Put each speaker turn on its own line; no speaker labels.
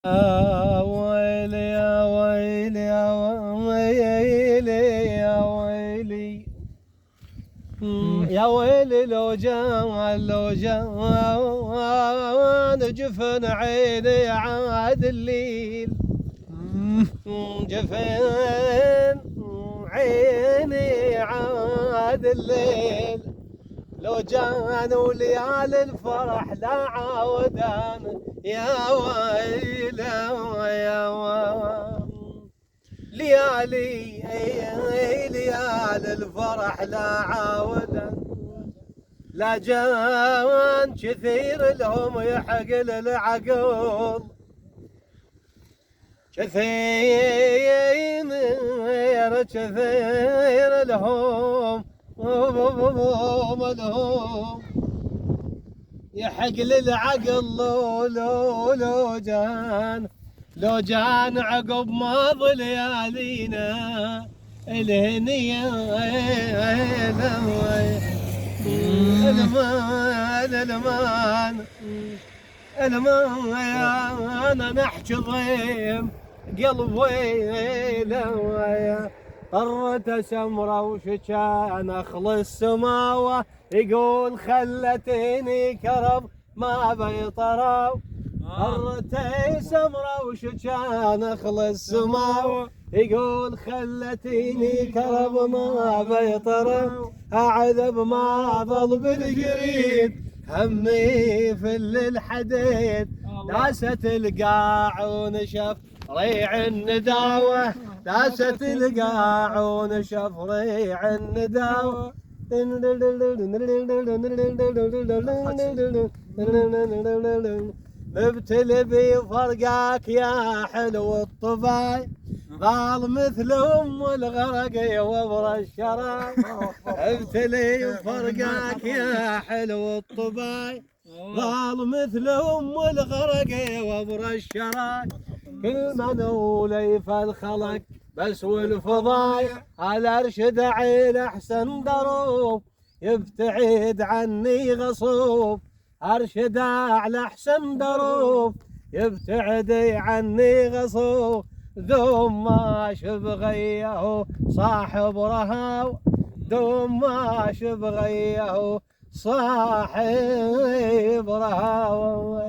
يا ويلي يا ويلي يا ويلي يا ويلي يا ويلي لو جان جفن عيني عاد الليل جفن عيني عاد الليل لو جانوا ليالي الفرح لا عاودان يا ويلي يا ويلي ليالي ليالي الفرح لا عاودان لا جان كثير لهم يحقل العقل كثير لهم يحقل العقل لو جان عقب ماضي ليالينا الهنية المان انا نحكي ضيم قلبي لويا طرت سمرة وشجان اخلص سماوة يقول خلتني كرب ما بيطروا طرت سمرة وشجان اخلص سماوة يقول خلتني كرب ما بيطروا اعذب ما ظل بالقريب همي في الحديد داست القاع ونشف ريع النداوة داست القاع ونشف ريع النداوة مبتلي بفرقاك يا حلو الطباي ظال مثل ام الغرق وبر الشراي ابتلي بفرقاك يا حلو الطباي ظال مثل ام الغرق وبر الشراي كل من ولي فالخلق بس والفضاي على ارشد عين احسن دروب يبتعد عني غصوب ارشد على احسن دروب يبتعد عني غصوب دوم ما شبغيه صاحب رهاو دوم ما شبغيه صاحب رهاو